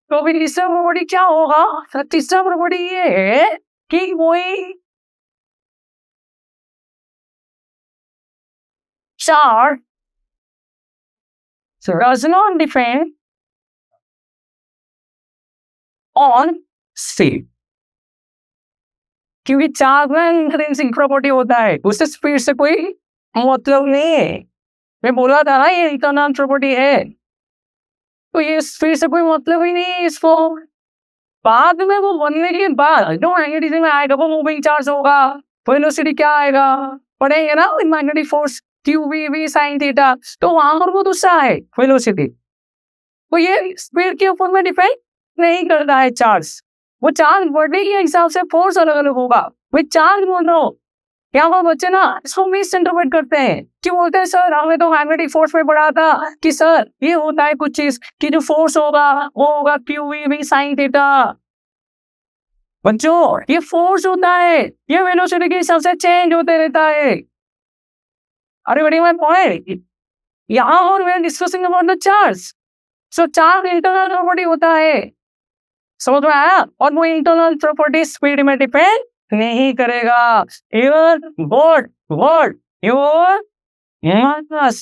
तो अभी तीसरा प्रॉपर्टी क्या होगा? तो तीसरा प्रॉपर्टी ये है कि कोई charge does not depend on speed, क्योंकि चार्ज में इंट्रिंसिक प्रॉपर्टी होता है, उससे स्पीड से कोई मतलब नहीं है। मैं बोला था ना ये इंटरनल प्रॉपर्टी है, तो ये स्पीड से कोई मतलब ही नहीं है इसको। बाद में वो बनने के बाद जो मैग्नेटिज्म में आएगा वो मूविंग चार्ज होगा, वेलोसिटी क्या आएगा पढ़ेंगे ना, magnetic force q v v sine theta, तो वहां पर वो दूसरा है वेलोसिटी। तो ये स्पीड के ऊपर में डिपेंड नहीं करता है चार्ज, वो चार्ज बढ़ने के हिसाब से फोर्स अलग अलग होगा। मैं चार्ज बोल रहा हूँ, यहाँ पर बच्चे ना इसको मिस इंटरप्रेट करते हैं। क्यों बोलते हैं सर हमें तो मैग्नेटिक फोर्स में पढ़ा था कि सर ये होता है कुछ चीज कि जो फोर्स होगा वो होगा q v v sine theta. बच्चों ये फोर्स होता है, ये वेलोसिटी के हिसाब से चेंज होते रहता है। अरे बड़ी माय पॉइंट यहाँ और we are discussing about the charge. So charge internal property होता है, समझ में आया? और वो इंटरनल प्रॉपर्टी स्पीड में डिपेंड नहीं करेगा। Your word your mass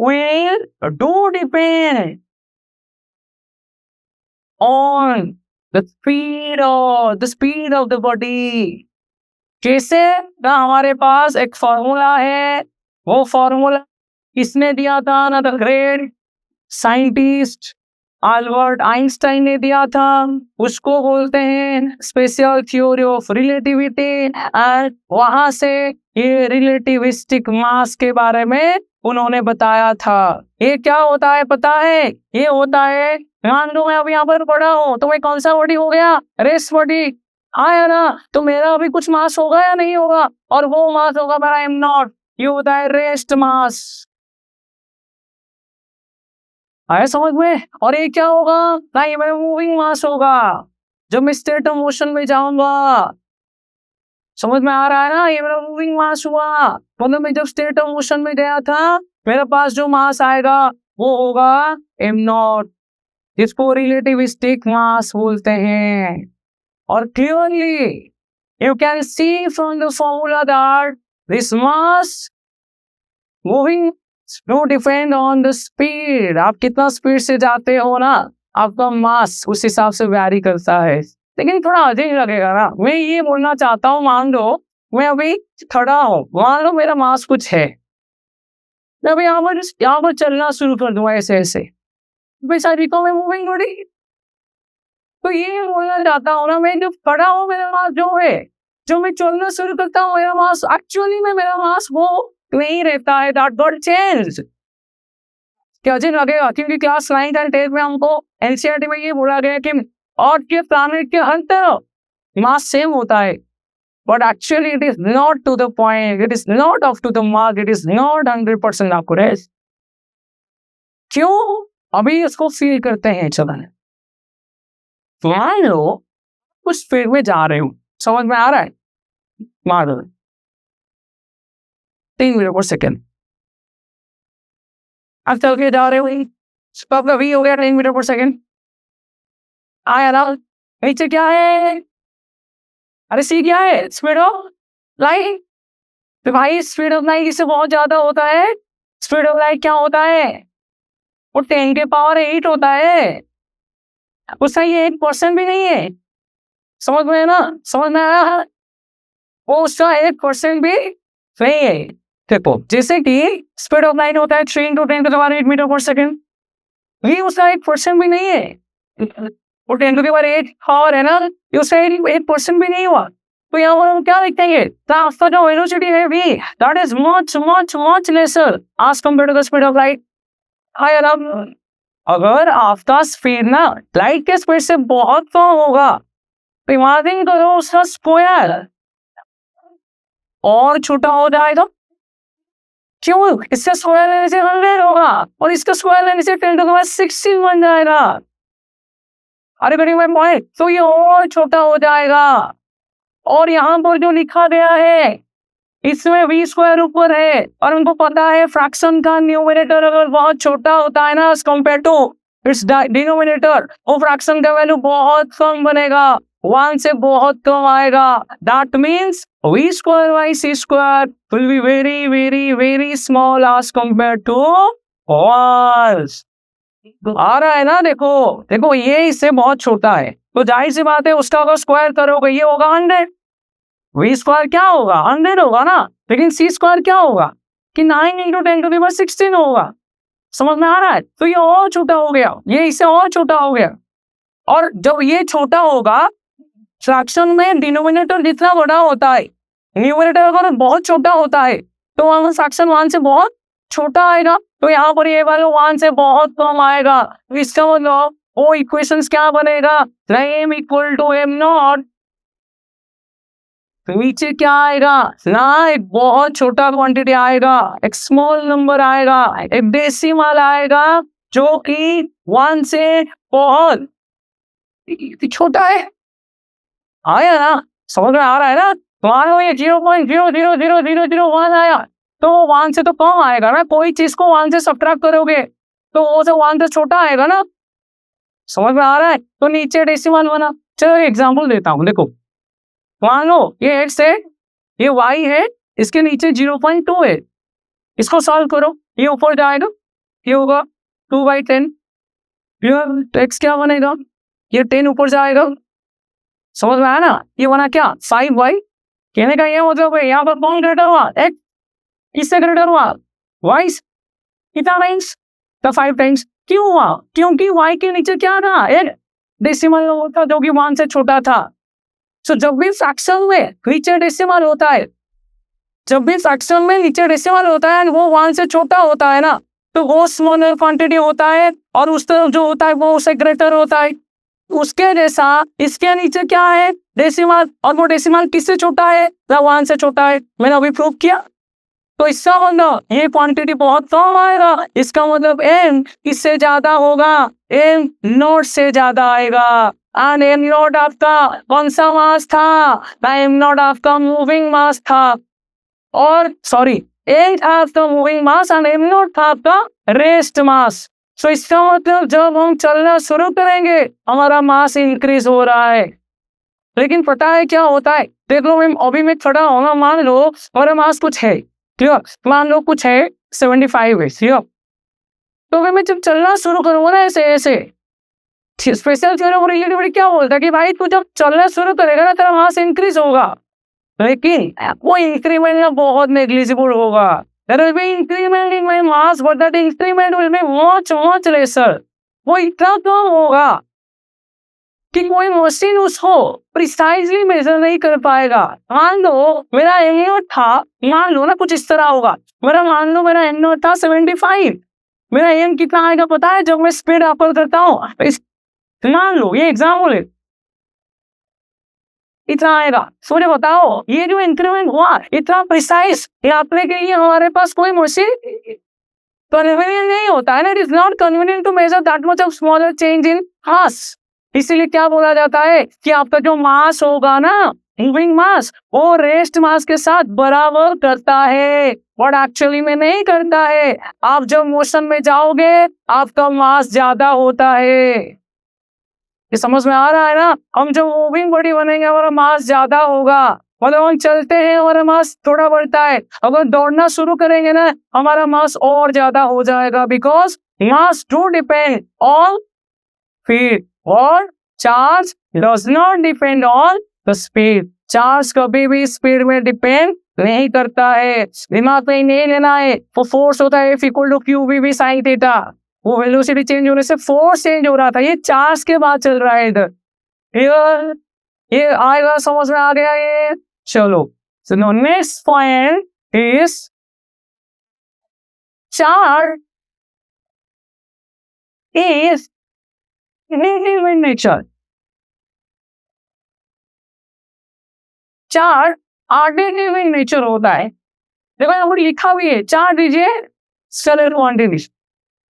will do depend on the speed of the body। जैसे ना हमारे पास एक फॉर्मूला है, वो फॉर्मूला किसने दिया था ना, the great scientist Albert Einstein ने दिया था। उसको बोलते हैं special theory of relativity. And वहां से ये रिलेटिविस्टिक मास के बारे में उन्होंने बताया था। ये क्या होता है पता है? ये होता है, मान लो मैं अभी यहाँ पर पढ़ा हूँ तो मैं कौन सा बॉडी हो गया, रेस्ट बॉडी आया ना, तो मेरा अभी कुछ मास होगा या नहीं होगा, और वो मास होगा मेरा एम नॉट, ये होता है रेस्ट मास। आया समझ में? और ये क्या होगा ना, ये मेरा मूविंग मास होगा जब मैं स्टेट ऑफ मोशन में जाऊंगा। समझ में आ रहा है ना? ये मेरा मूविंग मास हुआ, मतलब मैं जब स्टेट ऑफ मोशन में गया था मेरे पास जो मास आएगा वो होगा एम नॉट, जिसको रिलेटिविस्टिक मास बोलते हैं। और clearly you can see from the formula that this mass moving no depend on the speed. आप कितना स्पीड से जाते हो ना, आपका मास उस हिसाब से वैरी करता है। लेकिन थोड़ा अजीब लगेगा ना, मैं ये बोलना चाहता हूँ, मान लो मैं अभी खड़ा हूँ, मान लो मेरा मास कुछ है, मैं अभी यहाँ पर चलना शुरू कर दूंगा ऐसे ऐसे, को मैं मूविंग बॉडी। तो ये बोलना चाहता हूँ ना, मैं जब खड़ा हूँ मेरा मास जो है, जो मैं चलना शुरू करता हूँ मेरा मास एक्चुअली में मेरा मास वो नहीं रहता है, दैट गॉट चेंज। क्या अजीब लगेगा? क्योंकि क्लास 9 और 10 में हमको एनसीईआरटी में ये बोला गया कि और के प्लैनेट के अंदर मास सेम होता है, but actually it is not to the point, it is not up to the mark, it is not 100% accurate. क्यों? अभी इसको फील करते हैं। चलन मान लो उस स्पीड में जा रहे हो, समझ में आ रहा है? मान लो 3 मीटर पर सेकेंड आप चल के जा रहे हो, आपका वी हो गया 3 मीटर पर सेकेंड। आया ना, नीचे क्या है? अरे सी क्या है? Speed of light. तो भाई स्पीड ऑफ लाइट इससे बहुत ज्यादा होता है। स्पीड ऑफ लाइट क्या होता है? वो 10 के पावर 8 होता है, उसका ये 1% भी नहीं है। समझ में है ना? समझ में आया? वो उसका 1% भी नहीं है। देखो जैसे कि स्पीड ऑफ लाइट होता है 3 into 10 to the power 8 metre पर सेकेंड, ये उसका 1% भी नहीं है। वो 10 to the power 8 और है ना, ये उसका 8% भी नहीं हुआ। तो यहाँ पर हम क्या लिखेंगे? आपका जो वेलोसिटी है v, that is much lesser as compared to the speed of light। हाँ ना, अगर आपका स्पीड ना लाइट के स्पीड से बहुत कम होगा तो इमेजिन करो उसका स्क्वायर और छोटा हो जाएगा। क्यों? इसका स्क्वायर लेने से 100 होगा और इसका स्क्वायर लेने से 10 to the power 16 बन जाएगा। अरे बड़ी माय पॉइंट, तो ये और छोटा हो जाएगा। और यहाँ पर जो लिखा गया है इसमें v स्क्वायर ऊपर है और उनको पता है फ्रैक्शन का न्यूमरेटर अगर बहुत छोटा होता है ना, as compare to its denominator, वो फ्रैक्शन का वैल्यू बहुत कम बनेगा, 1 से बहुत कम आएगा। That means v square by c square will be very very very small as compare to 1। आ रहा है ना, देखो देखो ये इससे बहुत छोटा है, तो जाहिर सी बात है उसका अगर स्क्वायर करोगे ये होगा 100। v स्क्वायर क्या होगा, 100 होगा ना, लेकिन c स्क्वायर क्या होगा कि 9 इंटू 10⁻16 होगा। समझ में आ रहा है? तो ये और छोटा हो गया, ये इससे और छोटा हो गया। और जब ये छोटा होगा, फ्रैक्शन में डिनोमिनेटर जितना बड़ा होता है, न्यूमरेटर अगर बहुत छोटा होता है, तो वहां फ्रैक्शन 1 से बहुत छोटा आएगा, तो यहाँ पर ये वैल्यू 1 से बहुत कम आएगा। तो इसका मतलब वो इक्वेशंस क्या बनेगा, m इक्वल टू m0। तो नीचे क्या आएगा ना, एक बहुत छोटा क्वांटिटी आएगा, एक स्मॉल नंबर आएगा, एक डेसिमल आएगा जो कि 1 से बहुत छोटा है। आया ना, समझ में आ रहा है ना? तुम्हारा ये 0.0000001 आया, तो 1 से तो कम आएगा ना, कोई चीज को 1 से सब्ट्रैक्ट करोगे तो वो से 1 से छोटा आएगा ना। समझ में आ रहा है? तो नीचे डेसिमल बना। चलो एग्जांपल देता हूँ, देखो मान लो ये x है, ये y है, इसके नीचे 0.2 है, इसको सॉल्व करो, ये ऊपर जाएगा, ये होगा 2/10, x क्या बनेगा, ये 10 ऊपर जाएगा। समझ में आया ना? ये बना क्या 5y। कहने का ये मतलब है यहाँ पर कौन ग्रेटर हुआ, x किससे ग्रेटर हुआ, y। कितना टाइम्स, तो 5 टाइम्स। क्यों हुआ, क्योंकि y के नीचे क्या था, एक डेसिमल था जो कि 1 से छोटा था। तो जब भी फ्रैक्शन में नीचे डेसिमल होता है, जब भी फ्रैक्शन में नीचे डेसिमल होता है वो 1 से छोटा होता है ना, तो वो स्मॉलर क्वांटिटी होता है और उस तरफ जो होता है वो उससे ग्रेटर होता है। उसके जैसा इसके नीचे क्या है, डेसिमल, और वो डेसिमल किससे छोटा है, 1 से छोटा है। मैंने अभी प्रूव किया। तो इसका मतलब ये क्वांटिटी बहुत कम आएगा, इसका मतलब m इससे ज्यादा होगा, m नॉट से ज्यादा आएगा। एंड m नॉट आपका कौन सा मास था, m नॉट आपका मूविंग मास था, और सॉरी m था आपका moving mass and m not था आपका रेस्ट मास। तो इसका मतलब जब हम चलना शुरू करेंगे हमारा मास इंक्रीज हो रहा है। लेकिन पता है क्या होता है, देखो अभी मैं खड़ा होगा, मान लो हमारा मास कुछ है, क्लियर, मान लो कुछ है 75 है, क्लियर। तो मैं जब चलना शुरू करूंगा ना ऐसे ऐसे, स्पेशल थ्योरम ऑफ रिलेटिविटी क्या बोलता है कि भाई तू जब चलना शुरू करेगा ना तेरा मास इंक्रीज होगा, लेकिन वो इंक्रीमेंट ना बहुत नेग्लिजिबल होगा। There will be increment in my mass, but that increment will be much much lesser। वो इतना कम होगा कि कोई मशीन उसको प्रिसाइजली मेजर नहीं कर पाएगा। मान लो मेरा एम नॉट था, मान लो ना कुछ इस तरह होगा, मान लो मेरा एम नॉट था 75, मेरा एम कितना आएगा पता है जब मैं स्पीड अपर करता हूँ, मान लो ये एग्जाम्पल है, इतना आएगा। मुझे बताओ ये जो इंक्रीमेंट हुआ इतना प्रिसाइज आपने के लिए हमारे पास कोई मशीन कन्वीनियंट नहीं होता है ना, it is not convenient to measure that much of smaller change in mass. इसीलिए क्या बोला जाता है कि आपका जो मास होगा ना, मूविंग मास, वो रेस्ट मास के साथ बराबर करता है, बट एक्चुअली में नहीं करता है। आप जब मोशन में जाओगे आपका मास ज्यादा होता है। ये समझ में आ रहा है ना? हम जब मूविंग बॉडी बनेंगे हमारा मास ज्यादा होगा, मतलब हम चलते हैं हमारा मास थोड़ा बढ़ता है, अगर दौड़ना शुरू करेंगे ना हमारा मास और ज्यादा हो जाएगा, because mass do depend on speed और charge does not depend on the speed. Charge कभी भी स्पीड में डिपेंड नहीं करता है, दिमाग में नहीं लेना है। वो फोर्स होता है F equal to QV sin theta, वो वेलोसिटी चेंज होने से फोर्स चेंज हो रहा था, ये चार्ज के बाद चल रहा है इधर। ये आएगा, समझ में आ गया ये? चलो, so the next point is charge is relative in nature। Charge ordinative in nature होता है। देखो यहाँ पर लिखा भी है, चार्ज दीजिए स्केलर क्वांटिटी,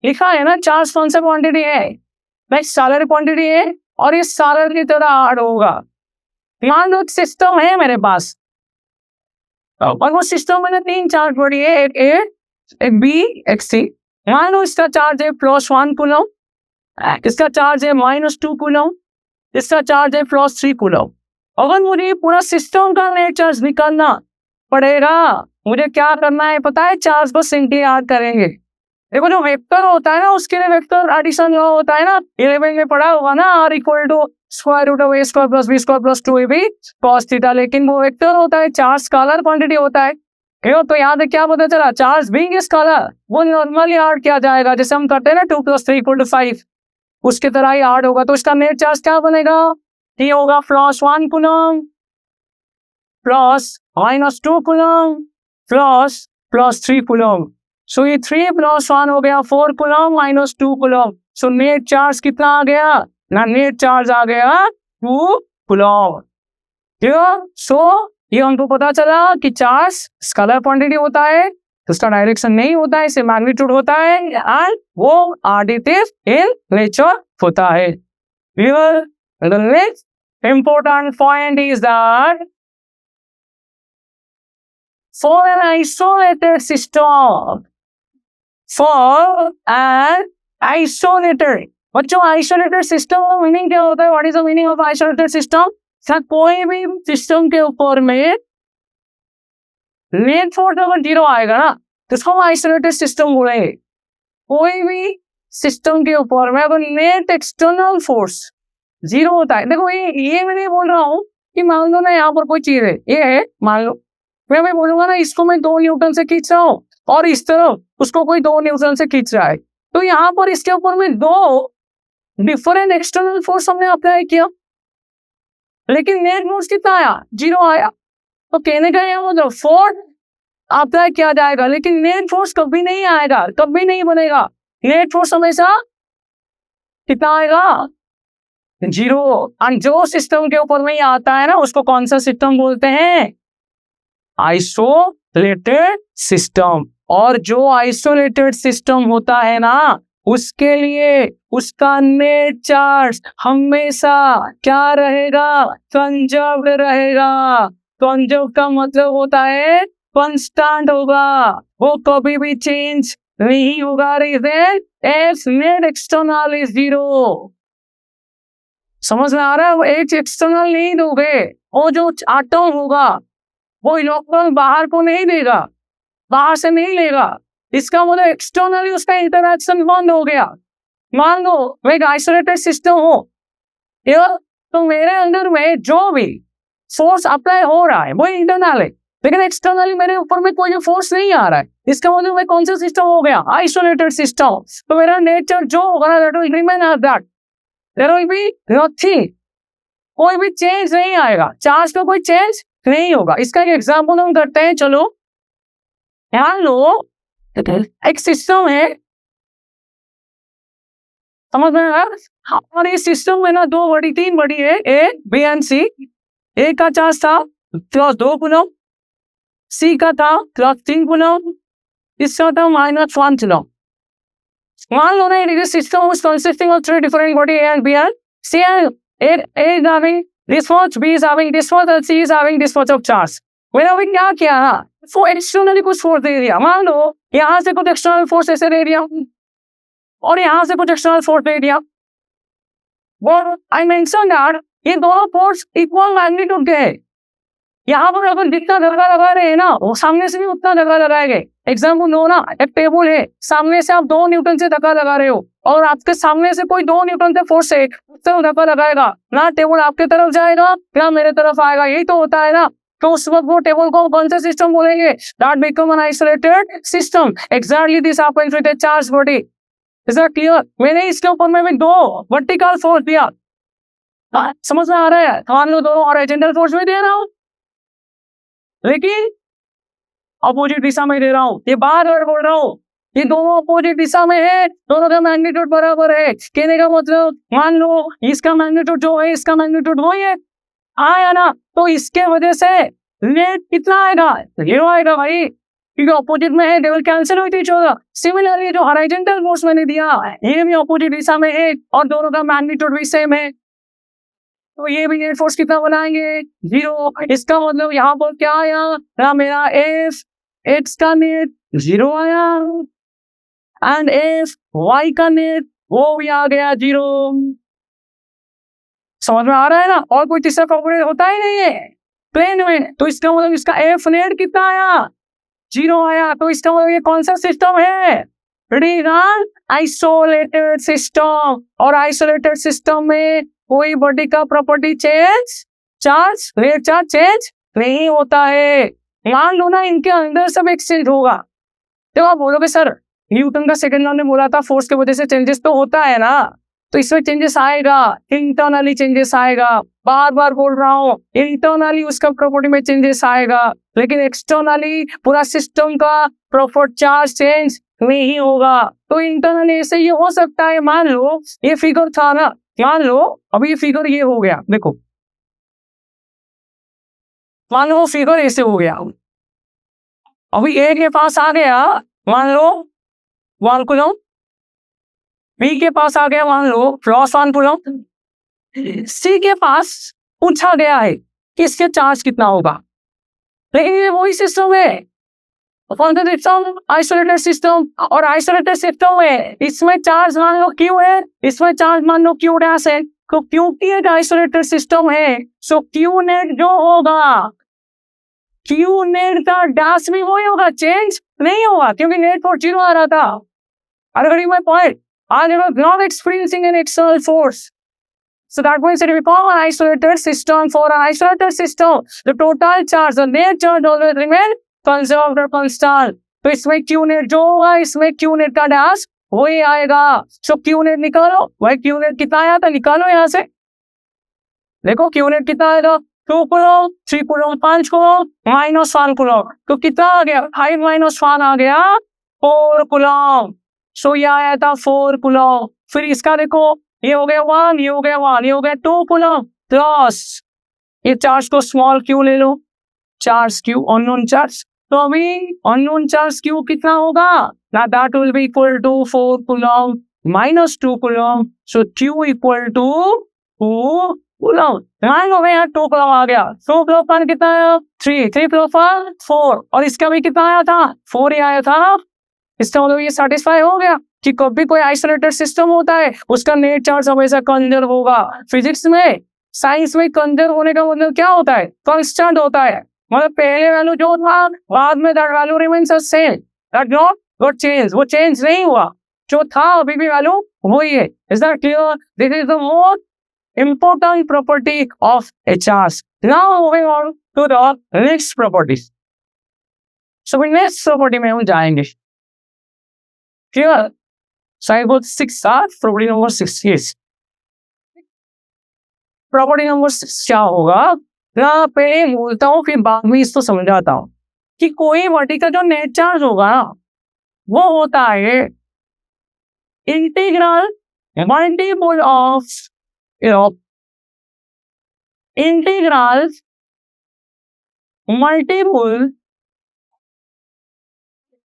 लिखा है ना, चार्ज कौन सा क्वांटिटी है, भाई स्केलर क्वांटिटी है, और ये स्केलर की तरह हार्ड होगा। मान लो सिस्टम है मेरे पास, और वो सिस्टम में ना 3 चार्ज बड़ी है, एक ए, एक बी, एक सी। मान लो इसका चार्ज है +1 कूलम, इसका चार्ज है -2 कूलम, इसका चार्ज है +3 कूलम। अगर मुझे पूरा सिस्टम का नेट चार्ज निकालना पड़ेगा, मुझे क्या करना है पता है? चार्ज को सिंपली ऐड करेंगे। देखो जो वेक्टर होता है ना, उसके लिए वेक्टर एडिशन लॉ होता है ना, 11 में पढ़ा होगा ना, R = √a² + b² + 2ab cos theta. लेकिन वो वेक्टर होता है, चार्ज स्केलर क्वांटिटी होता है। तो यहाँ से क्या पता चला? चार्ज बीइंग स्केलर वो नॉर्मली ऐड किया जाएगा, जैसे हम करते हैं ना 2 + 3 = 5, उसकी तरह ही ऐड होगा। तो इसका नेट चार्ज क्या बनेगा? ये होगा +1 कूलम +-2 कूलम ++3 कूलम। सो ये 3 + 1 हो गया 4 coulomb -2 coulomb. So net charge कितना आ गया? ना नेट चार्ज आ गया 2 कूलम। क्लियर? सो ये हमको पता चला कि चार्ज स्केलर क्वांटिटी होता है, तो उसका डायरेक्शन नहीं होता है, इसे मैग्नीट्यूड होता है, एंड वो एडिटिव इन नेचर होता है। Clear? The next important point is that for an isolated system, बच्चों आइसोलेटेड सिस्टम का मीनिंग क्या होता है? What is the meaning of isolated system? कोई भी सिस्टम के ऊपर में नेट फोर्स अगर 0 आएगा ना, तो इसको हम आइसोलेटेड सिस्टम बोलेंगे। कोई भी सिस्टम के ऊपर में अगर नेट एक्सटर्नल फोर्स 0 होता है, देखो ये मैं नहीं बोल रहा हूँ कि मान लो ना यहाँ पर कोई चीज है, ये है, मान लो मैं बोलूंगा ना इसको मैं 2 न्यूटन से खींच रहा हूँ और इस तरफ उसको कोई 2 न्यूटन से खींच रहा है, तो यहाँ पर इसके ऊपर में 2 डिफरेंट एक्सटर्नल फोर्स हमने अप्लाई किया, लेकिन नेट फोर्स कितना आया? 0 आया। तो कहने का ये मतलब फोर्स अप्लाई किया जाएगा, लेकिन नेट फोर्स कभी नहीं आएगा, कभी नहीं बनेगा। नेट फोर्स हमेशा कितना आएगा? 0। और जो सिस्टम के ऊपर में आता है ना, उसको कौन सा सिस्टम बोलते हैं? Isolated system. और जो आइसोलेटेड सिस्टम होता है ना, उसके लिए उसका नेट चार्ज हमेशा क्या रहेगा? कंजर्व्ड रहेगा। कंजर्व का मतलब होता है कांस्टेंट होगा, वो कभी भी चेंज नहीं होगा। Reason as net external is 0। समझ में आ रहा है? वो एक एक्सटर्नल नहीं दोगे, वो जो एटम होगा वो इलेक्ट्रॉन बाहर को नहीं देगा, बाहर से नहीं लेगा। इसका मतलब एक्सटर्नली उसका इंटरैक्शन बंद हो गया। मान लो मैं एक आइसोलेटेड सिस्टम हूँ, तो मेरे अंदर में जो भी फोर्स अप्लाई हो रहा है वो इंटरनल है, लेकिन एक्सटर्नली मेरे ऊपर में कोई फोर्स नहीं आ रहा है। इसका मतलब मैं कौन सा सिस्टम हो गया? Isolated system. तो मेरा नेचर जो होगा ना, that will remain as that, there will be nothing, कोई भी चेंज नहीं आएगा, चार्ज का कोई चेंज नहीं होगा। इसका एक एग्जांपल हम करते हैं। चलो ध्यान लो, एक सिस्टम है, समझ में आया? और इस सिस्टम में ना 3 बड़ी है, ए बी एंड सी। ए का चार्ज था +2 कूलम, सी का था +3 कूलम, इसका था -1 कूलम। मान लो ना it is a system consisting of 3 different body A and B and C, and A is having this much, B is having this much, and C is having this much of charge। मैंने अभी क्या किया ना, वो externally कुछ force दे दिया। मान लो यहाँ से कुछ एक्सटर्नल फोर्स ऐसे दे दिया और यहाँ से कुछ एक्सटर्नल फोर्स दे दिया। और आई मेंशन दैट ये दोनों फोर्स इक्वल मैग्नीट्यूड के हैं। यहाँ पर अगर जितना धक्का लगा रहे हैं ना, वो सामने से भी उतना धक्का लगाएंगे। एग्जाम्पल लो ना, एक टेबल है, सामने से आप 2 न्यूटन से धक्का लगा रहे हो और आपके सामने से कोई 2 न्यूटन से फोर्स से धक्का लगाएगा ना, टेबल आपके तरफ जाएगा ना मेरे तरफ आएगा। यही तो होता है ना। तो उस वक्त वो टेबल को कौन सा सिस्टम बोलेंगे? That become an isolated system. Exactly this happens with a charge body. Is that clear? मैंने इसके ऊपर में भी 2 वर्टिकल फोर्स दिया, समझ में आ रहा है? मान लो 2 हॉरिजॉन्टल फोर्स भी दे रहा हूँ, लेकिन अपोजिट दिशा में दे रहा हूँ। ये बार-बार बोल रहा हूँ, ये दोनों अपोजिट दिशा में है, दोनों का मैग्नीट्यूड बराबर है। कहने का मतलब मान लो इसका मैग्नीट्यूड जो है, इसका मैग्नीट्यूड वही है, आया ना, तो इसके वजह से नेट कितना आएगा? 0 आएगा भाई, क्योंकि अपोजिट में है, डेविल कैंसिल होती होगा। सिमिलरली जो हॉरिजॉन्टल फोर्स मैंने दिया, ये भी अपोजिट दिशा में है और दोनों का मैग्नीट्यूड भी सेम है। तो ये भी नेट फोर्स कितना बनाएंगे 0। इसका मतलब यहाँ पर क्या आया ना, मेरा एफ एक्स का नेट 0 आया एंड एफ वाई का नेट वो भी आ गया 0। समझ में आ रहा है ना। और कोई तीसरा कॉम्पोनेंट होता ही नहीं है प्लेन में, तो इसका मतलब इसका एफ नेट कितना आया 0 आया। तो इसका मतलब ये कौन सा सिस्टम है आइसोलेटेड सिस्टम। और आइसोलेटेड सिस्टम में कोई बॉडी का property change charge rate charge change नहीं होता है। मान लो ना इनके अंदर सब एक्सचेंज होगा, तो आप बोलोगे सर न्यूटन का सेकंड लॉ ने बोला था फोर्स की वजह से चेंजेस तो होता है ना, तो इसमें चेंजेस आएगा, इंटरनली चेंजेस आएगा। बार बार बोल रहा हूँ इंटरनली उसका प्रॉपर्टी में चेंजेस आएगा, लेकिन एक्सटर्नली पूरा सिस्टम का प्रॉपर्टी चार्ज चेंज नहीं होगा। तो इंटरनली ऐसे ये हो सकता है, मान लो ये फिगर था ना, मान लो अभी ये फिगर ये हो गया, देखो मान लो फिगर ऐसे हो गया, अभी ए के पास आ गया मान लो 1 कूलम, बी के पास आ गया मान लो +1 कूलम, सी के पास पूछा गया है कि इसके चार्ज कितना होगा। लेकिन ये वही सिस्टम है आइसोलेटेड सिस्टम, और आइसोलेटेड सिस्टम है इसमें चार्ज मान लो क्यू है, इसमें चार्ज मान लो क्यू डैश है। तो क्योंकि एक आइसोलेटेड सिस्टम है सो क्यू नेट जो होगा क्यू नेट का डैश भी वही होगा, चेंज नहीं होगा क्योंकि नेट फोर्स 0 आ रहा था। अगर my point, I was not experiencing an external force. So that means if we call an isolated system, for an isolated system, the total charge, the net charge always remain conserved or constant. तो इसमें Q net जो होगा इसमें Q net का dash वही आएगा। So Q net निकालो, वही Q net कितना आया था निकालो यहाँ से, देखो Q net कितना आएगा 2 कूलम 3 कूलम 5 कूलम -1 कूलम, तो कितना आ गया 5 - 1 आ गया 4 कूलम। सो ये आया था 4 कूलम। फिर इसका देखो ये हो गया 1, ये हो गया 1, ये हो गया 2 कूलम प्लस ये चार्ज को स्मॉल क्यू ले लो, चार्ज क्यू अननोन चार्ज, तो अभी अननोन चार्ज क्यू कितना होगा ना, that will be equal to 4 coulomb -2 coulomb, so q equal to 2 coulomb. ध्यान हो गया 2 कूलम आ गया, 2 + 1 कितना आया 3, 3 + 1 4, और इसका भी कितना आया था 4 ही आया था। इसका मतलब ये सेटिस्फाई हो गया कि कभी कोई आइसोलेटेड सिस्टम होता है उसका नेट चार्ज हमेशा कंजर्व होगा। फिजिक्स में साइंस में कंजर्व होने का मतलब क्या होता है, कांस्टेंट होता है, मतलब पहले वैल्यू जो था बाद में that value remains the same, that not got change, वो चेंज नहीं हुआ, जो था अभी भी वैल्यू वही है। Is that clear? This is the most important property of a charge. Now moving on to the next properties. So next property में हम जाएंगे। Clear? So I got 6 property number 6 is. Property number 6 क्या होगा? यहाँ पे बोलता हूँ फिर बाद में इसको समझाता हूँ कि कोई बॉडी का जो नेट चार्ज होगा ना वो होता है integral multiple of integral multiple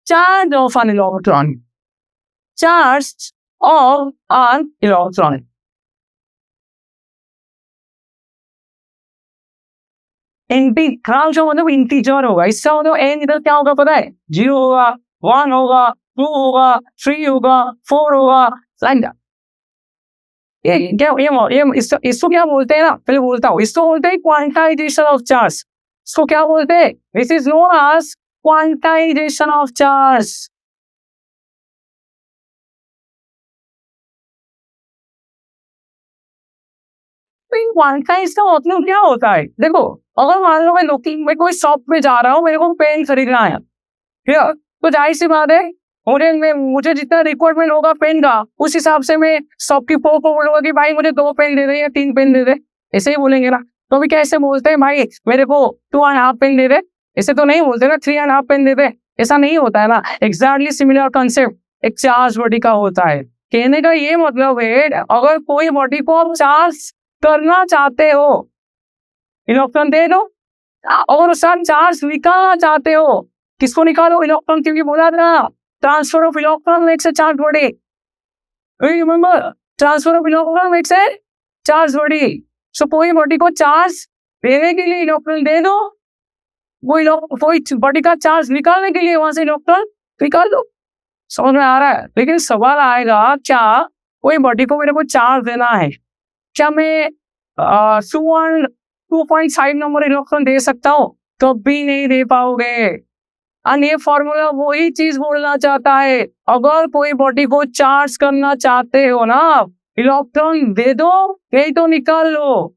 charge of an electron, charge of an electron. Integral जो मतलब इंटीजर होगा, इसका मतलब एन इधर क्या होगा पता है 0 होगा 1 होगा 2 होगा 3 होगा 4 होगा, लाइक दैट। इसको क्या बोलते हैं ना, पहले बोलता हूँ, इसको बोलते हैं क्वांटाइजेशन ऑफ चार्ज। इसको क्या बोलते हैं? This is known as quantization of charge. Quantize का मतलब क्या होता है? देखो अगर मान लो मैं कोई शॉप में जा रहा हूँ, मेरे को पेन खरीदना है, तो जाहिर सी बात है मुझे जितना रिक्वायरमेंट होगा पेन का उस हिसाब से मैं शॉपकीपर को बोलूंगा कि भाई मुझे 2 पेन दे दे या 3 पेन दे दे, ऐसे ही बोलेंगे ना। तो अभी कैसे बोलते हैं भाई मेरे को 2.5 पेन दे दे, ऐसे तो नहीं बोलते ना 3.5 पेन दे दे, ऐसा नहीं होता है ना। एग्जैक्टली सिमिलर कंसेप्ट एक चार्ज बॉडी का होता है। कहने का ये मतलब है अगर कोई बॉडी को आप चार्ज करना चाहते हो इलेक्ट्रॉन दे दो, और उसका चार्ज निकालना चाहते हो किसको निकालो इलेक्ट्रॉन, क्योंकि बोला था transfer of electron makes a charge body. Remember transfer of electron makes a charge body. So कोई बॉडी को चार्ज देने के लिए इलेक्ट्रॉन दे दो, कोई बॉडी का चार्ज निकालने के लिए वहां से इलेक्ट्रॉन निकाल दो। समझ में आ रहा है? लेकिन सवाल आएगा, क्या कोई बॉडी को मेरे को चार्ज देना है, क्या मैं 2.5 नंबर इलेक्ट्रॉन दे सकता हूँ? कभी नहीं दे पाओगे। और ये फॉर्मूला वही चीज बोलना चाहता है, अगर कोई बॉडी को चार्ज करना चाहते हो ना, इलेक्ट्रॉन दे दो, नहीं तो निकाल लो।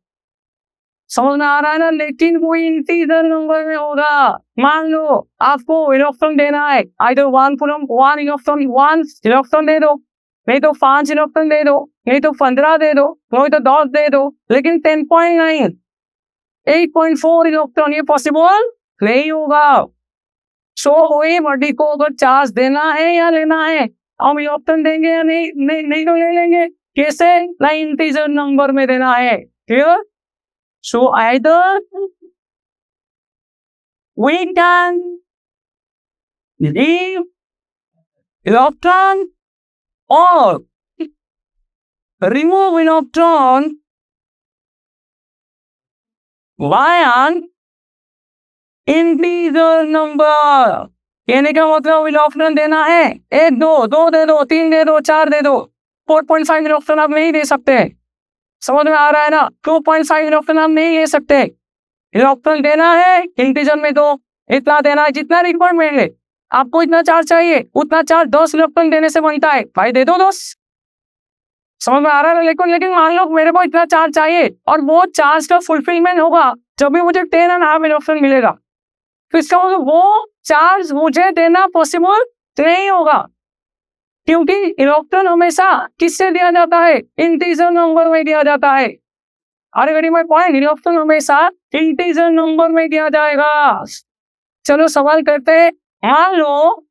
समझ में आ रहा है ना? लेकिन वो इंटीजर नंबर में होगा। मान लो आपको इलेक्ट्रॉन देना है, आइदर 1 इलेक्ट्रॉन दे दो, नहीं तो 5 इलेक्ट्रॉन दे दो, नहीं तो 15 दे दो, नहीं तो 10 दे दो, लेकिन 10.9 8.4 इलेक्ट्रॉन ये पॉसिबल नहीं होगा। सो कोई बॉडी को अगर चार्ज देना है या लेना है, हम इलेक्ट्रॉन देंगे या नहीं तो ले लेंगे। कैसे? ना इंटीजर नंबर में देना है। Clear? So either we can leave electron or remove electron by an integer number। कहने का मतलब इलेक्ट्रॉन देना है, 1 2 दे दो, 3 दे दो, 4 दे दो, 4.5 इलेक्ट्रॉन आप नहीं दे सकते। समझ में आ रहा है ना? 2.5 इलेक्ट्रॉन हम नहीं ले सकते। इलेक्ट्रॉन देना है इंटीजर में दो, इतना देना है जितना रिक्वायरमेंट है। आपको इतना चार्ज चाहिए, उतना चार्ज 10 इलेक्ट्रॉन देने से बनता है, भाई दे दो 10। समझ में आ रहा है? लेकिन मान लो मेरे को इतना चार्ज चाहिए और वो चार्ज का फुलफिलमेंट होगा जब भी मुझे 10.5 इलेक्ट्रॉन मिलेगा, तो इसका मतलब वो चार्ज मुझे देना पॉसिबल नहीं होगा, क्योंकि इलेक्ट्रॉन हमेशा किससे दिया जाता है? इंटीजर नंबर में दिया जाता है। अरे वेरी माय पॉइंट, इलेक्ट्रॉन हमेशा इंटीजर नंबर में दिया जाएगा। चलो सवाल करते हैं। मान लो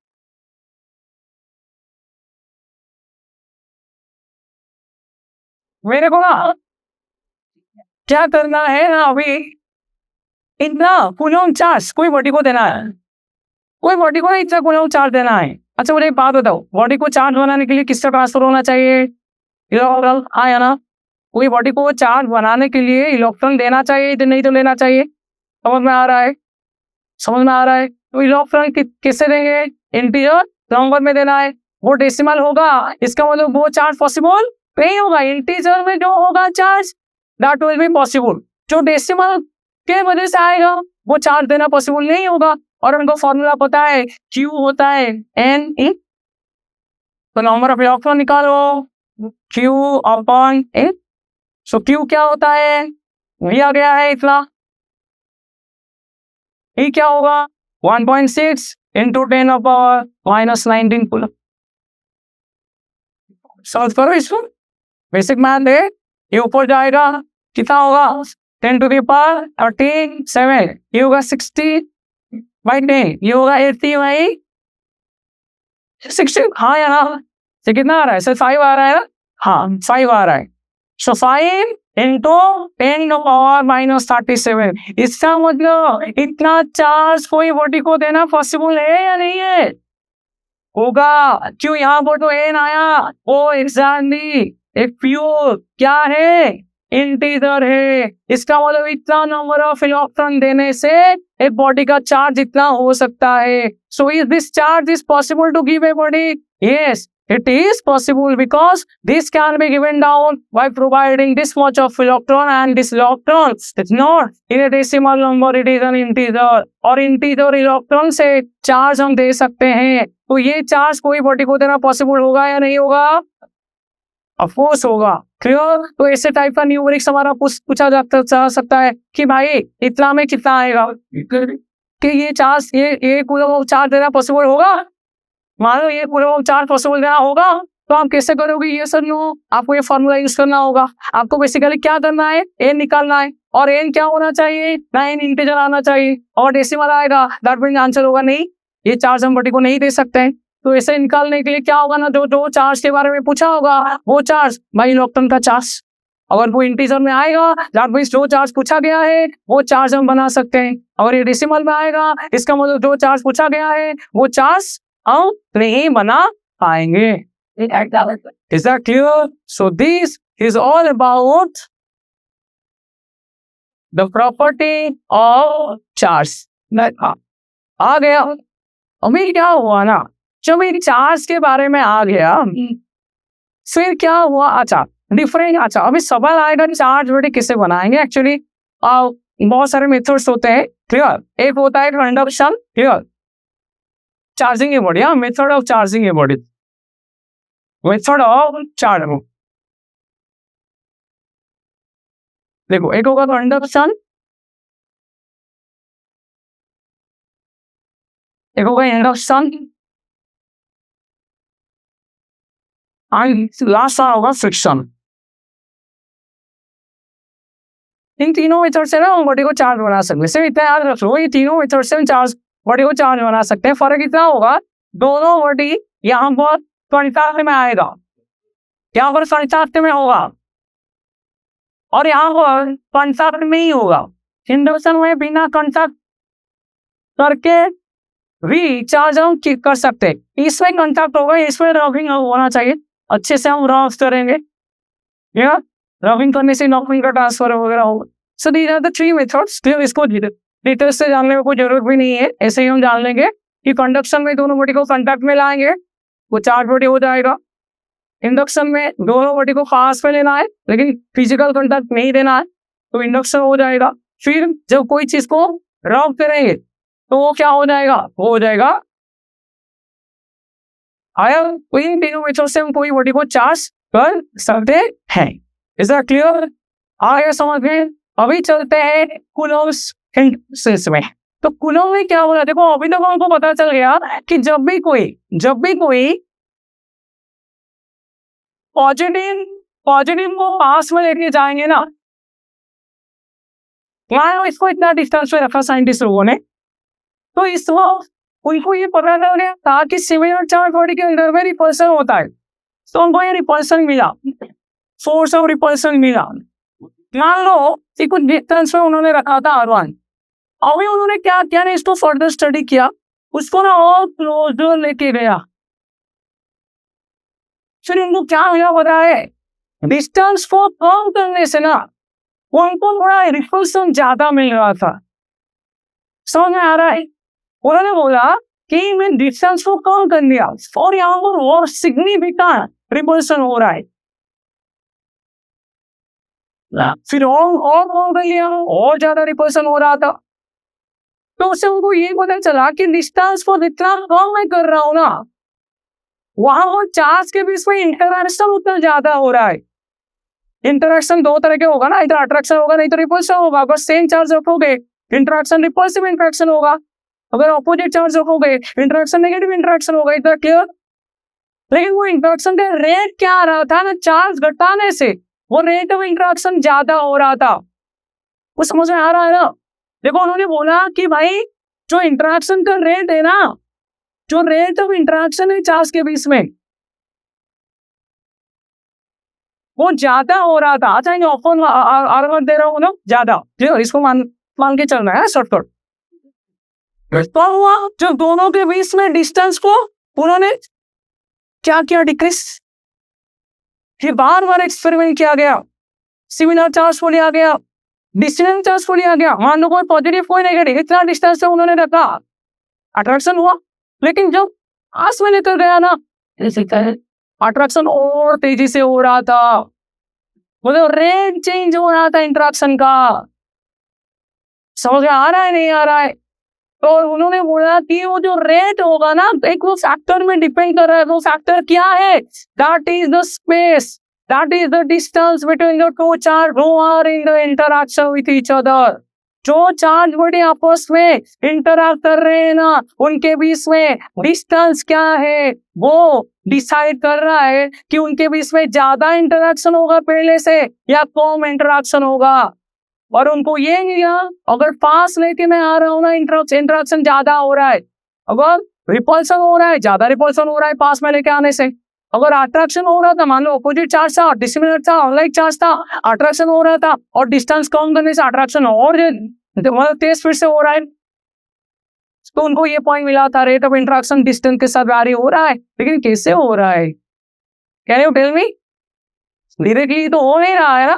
मेरे को ना क्या करना है ना, अभी इतना कूलॉम चार्ज कोई बॉडी को देना है, कोई बॉडी को इतना कूलॉम चार्ज देना है। अच्छा मुझे एक बात बताओ, बॉडी को चार्ज बनाने के लिए किसका ट्रांसफर होना चाहिए? इलेक्ट्रॉन। आया ना? कोई बॉडी को चार्ज बनाने के लिए इलेक्ट्रॉन देना चाहिए, तो नहीं तो लेना चाहिए। समझ में आ रहा है? समझ में आ रहा है? तो इलेक्ट्रॉन किससे देंगे? इंटीजर नंबर में देना है। वो डेसिमल होगा, इसका मतलब वो चार्ज पॉसिबल नहीं होगा। इंटीजर में जो होगा charge that will be possible, जो डेसिमल के वजह से आएगा वो चार्ज देना पॉसिबल नहीं होगा। और उनको फॉर्मूला पता है, Q होता है N, तो नंबर ऑफ इलेक्ट्रॉन निकालो, Q अपॉन N। सो Q क्या होता है? V आ गया है इतना। E क्या होगा? 1.6 इंटू 10⁻⁻19 कूलम। सॉल्व करो इसको, बेसिक मैथ है। ये ऊपर जाएगा, कितना होगा? 10⁻13 ये होगा 60/10, ये होगा 80/60। हाँ या ना? ये कितना आ रहा है? सर 5 आ रहा है ना? हाँ 5 आ रहा है। सो 5 इंटू 10⁻⁻37। इसका मतलब इतना चार्ज कोई बॉडी को देना पॉसिबल है या नहीं है? होगा। क्यों? यहाँ पर तो एन आया, वो एग्जैक्टली एक प्योर क्या है? इंटीजर है। इसका मतलब इतना नंबर ऑफ इलेक्ट्रॉन देने से एक बॉडी का चार्ज इतना हो सकता है। So is this charge is possible to give a body? Yes, it is possible because this can be given down by providing this much of electron, and this electron is not in a decimal number, it is an integer। और integer electron से charge हम दे सकते हैं। तो ये charge कोई body को देना पॉसिबल होगा या नहीं होगा? ऑफ कोर्स होगा। क्लियर? तो ऐसे टाइप का न्यूमेरिक्स हमारा पूछा जा सकता है कि भाई इतना में कितना आएगा, कि ये चार्ज ये कूलम चार्ज देना पॉसिबल होगा। मान लो ये कूलम चार्ज पॉसिबल देना होगा, तो आप कैसे करोगे? ये सर नो, आपको ये फॉर्मूला यूज करना होगा। आपको बेसिकली क्या करना है? एन निकालना है, और एन क्या होना चाहिए? 9 इंटीजर आना चाहिए, और डेसिमल आएगा, दैट मींस आंसर होगा नहीं। ये चार्ज हम बॉडी को नहीं दे सकते हैं। तो ऐसे निकालने के लिए क्या होगा ना, जो चार्ज के बारे में पूछा होगा वो चार्ज बाई इलेक्ट्रॉन का चार्ज, अगर वो इंटीजर में आएगा दैट मींस जो चार्ज पूछा गया है वो चार्ज हम बना सकते हैं। अगर ये डेसिमल में आएगा, इसका मतलब जो चार्ज पूछा गया है वो चार्ज हम नहीं बना पाएंगे। Is that clear? So this is all about the property of charge. आ गया। अभी क्या हुआ ना, जब एक चार्ज के बारे में आ गया, फिर क्या हुआ, अच्छा डिफरेंट, अच्छा अभी सवाल आएगा चार्ज बॉडी किसे बनाएंगे। एक्चुअली बहुत सारे मेथड्स होते हैं, क्लियर। एक होता है conduction, clear, charging a body, हाँ method of charging a body, method of charge. देखो एक होगा कंडक्शन, एक होगा इंडक्शन, एंड लास्ट होगा फ्रिक्शन। इन तीनों मेथड से ना हम बॉडी को चार्ज बना सकते हैं। सिर्फ इतना याद रख लो, ये तीनों मेथड से हम चार्ज बॉडी को चार्ज बना सकते हैं। फर्क इतना होगा, दोनों बॉडी यहाँ पर कंटैक्ट में आएगा, यहाँ पर कंटैक्ट में होगा और यहाँ पर कंटैक्ट में ही होगा। इंडक्शन में बिना कंटैक्ट करके भी चार्ज हम कर सकते हैं। इसमें कंटैक्ट होगा, इसमें रबिंग होना चाहिए, अच्छे से हम रब करेंगे, रबिंग करने से नॉकिंग का ट्रांसफर वगैरह होगा। So these are the three methods. इसको डिटेल्स से जानने में कोई जरूरत भी नहीं है, ऐसे ही हम जान लेंगे कि कंडक्शन में दोनों बॉडी को कंटैक्ट में लाएंगे, वो चार्ज बॉडी हो जाएगा। इंडक्शन में दोनों बॉडी को पास में लेना है, लेकिन फिजिकल कंटैक्ट नहीं देना है, तो इंडक्शन हो जाएगा। फिर जब कोई चीज को रब करेंगे तो वो क्या हो जाएगा, वो हो जाएगा आयन। इन तीनों मेथड से हम कोई बॉडी को चार्ज कर सकते हैं। Is that clear? आगे समझ में। अभी चलते हैं कूलम्ब्स सिंथेसिस में। तो कूलम्ब में क्या हो रहा है, देखो अभी तक हमको पता चल गया कि जब भी कोई पॉजिटिव को पास में लेके जाएंगे ना, इसको इतना डिस्टेंस में रखा साइंटिस्ट लोगों ने, तो इस वक्त उनको ये पता चल गया था कि सिमिलर चार्ज बॉडी के अंदर में रिपल्सन होता है। तो उनको ये रिपल्सन मिला, सोर्स ऑफ रिपल्सन मिला। मान लो कि कुछ डिस्टेंस में उन्होंने रखा था R1, अभी उन्होंने क्या किया ना, इसको फर्दर स्टडी किया, उसको ना और क्लोजर लेके गया। फिर इनको क्या मिला पता है, डिस्टेंस को कम करने से ना उनको थोड़ा रिपल्सन ज्यादा मिल रहा था। समझ में आ रहा है? उन्होंने बोला कि मैं डिस्टेंस को कम कर लिया और यहाँ पर और सिग्निफिकेंट रिपल्सन हो रहा है। फिर और कम कर लिया, और ज्यादा रिपल्सन हो रहा था। तो उससे उनको ये पता चला कि डिस्टेंस को जितना कम मैं कर रहा हूँ ना, वहां पर चार्ज के बीच में इंटरैक्शन उतना ज्यादा हो रहा है। इंटरैक्शन दो तरह के होगा ना, इधर अट्रैक्शन होगा, नहीं तो रिपल्सन होगा। अगर सेम चार्ज रखोगे इंटरैक्शन रिपल्सिव इंटरैक्शन होगा, अगर ऑपोजिट चार्ज रखोगे इंटरैक्शन नेगेटिव इंटरैक्शन होगा। इधर क्लियर? लेकिन वो इंटरैक्शन का रेट क्या आ रहा था ना, चार्ज घटाने से वो रेट ऑफ इंटरैक्शन ज्यादा हो रहा था। वो समझ में आ रहा है ना? देखो उन्होंने बोला कि भाई जो इंटरैक्शन का रेट है ना, जो रेट ऑफ इंटरैक्शन है चार्ज के बीच में, वो ज्यादा हो रहा था। अच्छा ये ऑफर आर्गुमेंट दे रहा हूँ ना, ज्यादा, इसको मान के चलना है शॉर्टकट। तो हुआ जब दोनों के बीच में डिस्टेंस को उन्होंने क्या किया, डिक्रीज। फिर बार बार एक्सपेरिमेंट किया गया, सिमिलर चार्ज को लिया गया, डिस्टेंस चार्ज को लिया गया। मान लो कोई पॉजिटिव कोई नेगेटिव, इतना डिस्टेंस से उन्होंने रखा, अट्रैक्शन हुआ। लेकिन जब पास में लेकर गया ना, अट्रैक्शन और तेजी से हो रहा था, मतलब रेट चेंज हो रहा था इंटरैक्शन का। समझ में आ रहा है नहीं आ रहा है? तो उन्होंने बोला कि वो जो रेट होगा ना, एक वो फैक्टर में डिपेंड कर रहा है। वो फैक्टर क्या है? That is the space, that is the distance between the two charge who are in the interaction with each other. जो चार्ज बॉडी आपस में इंटरैक्ट कर रहे हैं ना, उनके बीच में डिस्टेंस क्या है, वो डिसाइड कर रहा है कि उनके बीच में ज्यादा इंटरैक्शन होगा पहले से या कम इंटरैक्शन होगा। और उनको ये मिला, अगर पास लेके मैं आ रहा हूँ ना, इंटरैक्शन ज्यादा हो रहा है। अगर रिपल्सन हो रहा है, ज्यादा रिपल्सन हो रहा है पास में लेके आने से। अगर अट्रैक्शन हो रहा था, मान लो ऑपोजिट चार्ज था, डिसिमिलर था, अनलाइक चार्ज था, अट्रैक्शन हो रहा था और डिस्टेंस कम करने से अट्रैक्शन और मतलब तेज फिर से हो रहा है। तो उनको ये पॉइंट मिला था, रेट ऑफ इंटरैक्शन डिस्टेंस के साथ वैरी हो रहा है। लेकिन कैसे हो रहा है? Can you tell me? Directly तो हो नहीं रहा है ना,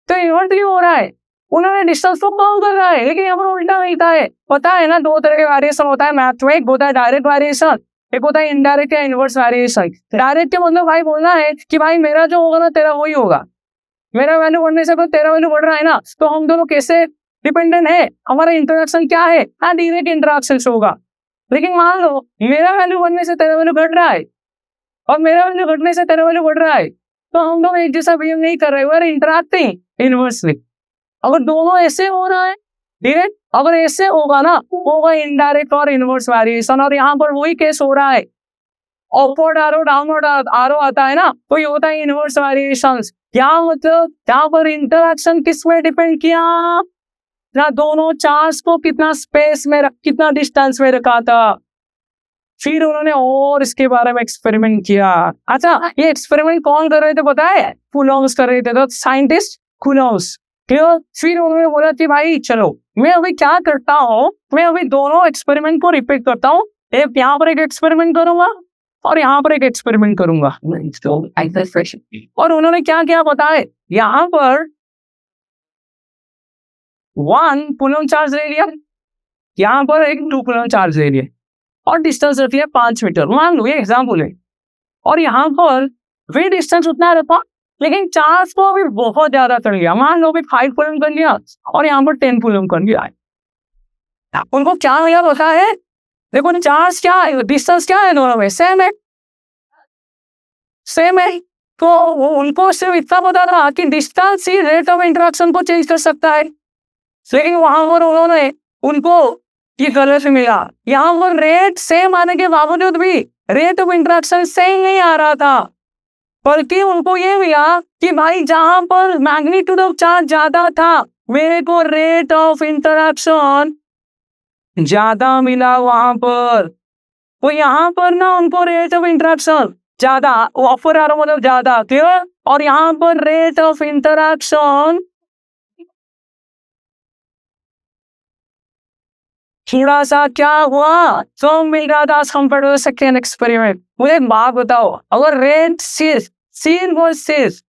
तो इन्वर्सली हो रहा है। उन्होंने डिस्टेंस को कम कर रहा है, लेकिन यहाँ पर उल्टा मिलता है। पता है ना, दो तरह के वेरिएशन होता है मैथ में, एक होता है डायरेक्ट वेरिएशन, एक होता है इनडायरेक्ट या इनवर्स वेरिएशन। डायरेक्ट के मतलब भाई बोलना है कि भाई मेरा जो होगा ना तेरा वही होगा, मेरा वैल्यू बढ़ने से तो तेरा वैल्यू बढ़ रहा है ना, तो हम दोनों कैसे डिपेंडेंट है, हमारा इंटरेक्शन क्या है, हाँ डायरेक्ट इंटरेक्शन होगा। लेकिन मान लो मेरा वैल्यू बढ़ने से तेरा वैल्यू घट रहा है और मेरा वैल्यू घटने से तेरा वैल्यू बढ़ रहा है, तो हम लोग एक जैसा बिहेव नहीं कर रहे, वी आर इंटरैक्टिंग इनवर्सली। अगर दोनों ऐसे हो रहा है ठीक, अगर ऐसे होगा ना होगा इनडायरेक्ट और इनवर्स वेरिएशन, और यहाँ पर वही केस हो रहा है, अपवर्ड आरो डाउनवर्ड आरो आता है ना, तो ये होता है इनवर्स वेरिएशन। क्या मतलब यहाँ पर इंटरैक्शन किस में डिपेंड किया ना, दोनों चार्ज को कितना स्पेस में कितना डिस्टेंस में रखा था, फिर उन्होंने और इसके बारे में एक्सपेरिमेंट किया। अच्छा, ये एक्सपेरिमेंट कौन कर रहे थे पता है? कूलॉम्स कर रहे थे, तो साइंटिस्ट कूलॉम्स। फिर उन्होंने बोला कि भाई चलो मैं अभी क्या करता हूँ, मैं अभी दोनों एक्सपेरिमेंट को रिपीट करता हूँ, एक यहाँ पर एक एक्सपेरिमेंट करूंगा और यहाँ पर एक एक्सपेरिमेंट करूंगा। और उन्होंने क्या किया पता है, यहाँ पर 1 कूलॉम चार्ज ले लिया, यहाँ पर एक 2 कूलॉम चार्ज ले लिया और डिस्टेंस रखी है 5 मीटर, मान लो ये एग्जाम्पल है। और यहाँ पर वे डिस्टेंस उतना रखा, लेकिन चार्ज को अभी बहुत ज्यादा कर लिया, मान लो अभी 5 कूलम कर लिया और यहाँ पर 10 कूलम कर लिया। उनको क्या मिला पता है? देखो चार्ज क्या है, डिस्टेंस क्या है दोनों में, सेम है, सेम है। तो उनको सिर्फ इतना पता था कि distance he rate of interaction को चेंज कर सकता है, लेकिन वहां पर उन्होंने उनको ये गलत मिला। यहाँ पर रेट सेम आने के बावजूद भी रेट ऑफ इंटरेक्शन सेम नहीं आ रहा था, बल्कि उनको ये मिला कि भाई जहां पर मैग्नीट्यूड ऑफ चार्ज ज्यादा था मेरे को रेट ऑफ इंटरेक्शन ज्यादा मिला वहां पर। तो यहाँ पर ना उनको रेट ऑफ इंटरेक्शन ज्यादा, ऑफर आ रहा मतलब ज्यादा, क्लियर? और यहाँ पर रेट ऑफ इंटरेक्शन थोड़ा सा क्या हुआ, तो मिल रहा था कंपेयर टू सेकेंड एक्सपेरिमेंट। मुझे बात बताओ, अगर rate seen versus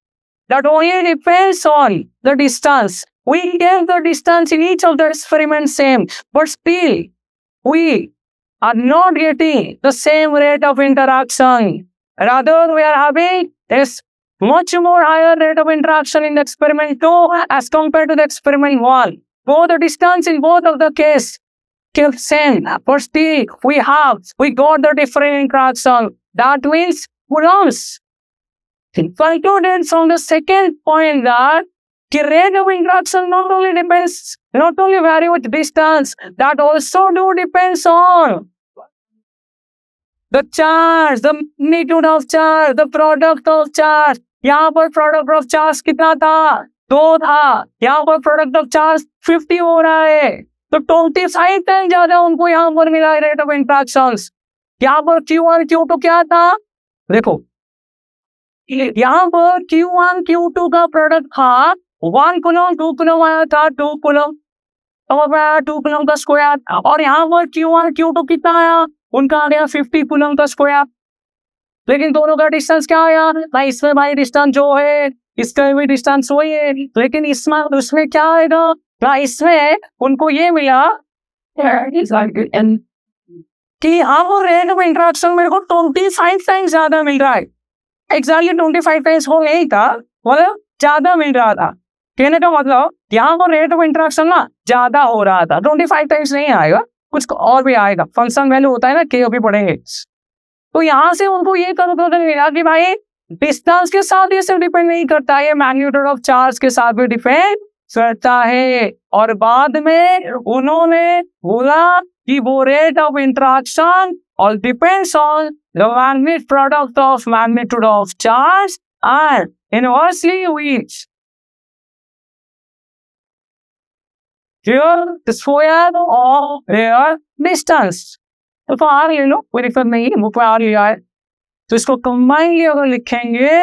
that only depends on the distance, we get the distance in each of the experiments same, but still we are not getting the same rate of interaction. Rather, we are having this much more higher rate of interaction in the experiment 2 as compared to the experiment 1. Both the distance in both of the case same, but still we got the different interaction. That means coulombs. Concluded from the second point that the rate of interaction not only vary with distance, that also depends on the charge, the magnitude of charge, the product of charge. यहाँ पर product of charge कितना था? 2 था। यहाँ पर product of charge 50 हो रहा है, तो 25 टाइम ज्यादा उनको यहाँ पर मिला है रेट ऑफ इंट्रैक्शंस। यहाँ पर Q1 Q2 क्या था? देखो यहाँ पर Q1 Q2 का प्रोडक्ट था 1 कूलम, 2 कूलम आया था 2 कूलम, समझ में आया, 2 कूलम का स्क्वायर। और यहाँ पर Q1 Q2 कितना आया, उनका आ गया 50 कूलम का स्क्वायर। लेकिन दोनों का डिस्टेंस क्या आया भाई, इसमें भाई डिस्टेंस जो है इसका भी डिस्टेंस वही है, लेकिन इसमें उसमें क्या आएगा भाई, इसमें उनको ये मिला कि यहाँ पर रेट ऑफ इंटरेक्शन मेरे को 25 टाइम्स ज्यादा मिल रहा है। एग्जैक्टली 25 टाइम्स हो नहीं था, मतलब ज्यादा मिल रहा था। कहने का मतलब यहाँ पर रेट ऑफ इंटरेक्शन ना ज्यादा हो रहा था, 25 टाइम्स नहीं आएगा, कुछ और भी आएगा, फंक्शन वैल्यू होता है ना के अभी पढ़ेंगे। तो यहाँ से उनको ये कंक्लूजन मिला कि भाई डिस्टेंस के साथ ये सिर्फ डिपेंड नहीं करता है, मैग्नीट्यूड ऑफ चार्ज के साथ भी डिपेंड करता है। और बाद में उन्होंने बोला कि वो रेट ऑफ इंटरेक्शन और depends on the magnet product of magnitude of charge and inversely which here the square of their distance। तो आ रही है नो, कोई दिक्कत नहीं है, मुझे आ रही है। तो इसको कंबाइनली अगर लिखेंगे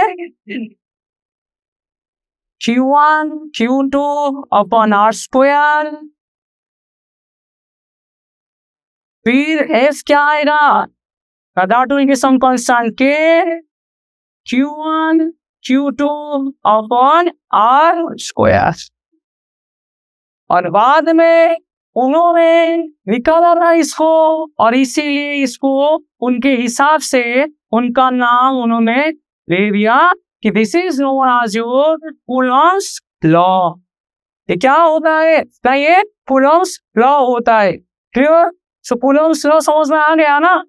Q1 Q2 upon R square, फिर S क्या आएगा, that will be some constant K Q1 Q2 upon R square। और बाद में उन्होंने निकाला था इसको और इसीलिए इसको उनके हिसाब से उनका नाम उन्होंने ले दिया कि this is known as your Coulomb's law. ये क्या होता है? क्या ये कूलॉम्स लॉ होता है। क्लियर? सो कूलॉम्स लॉ समझ में आ गया ना?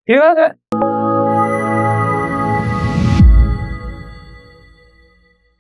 क्लियर?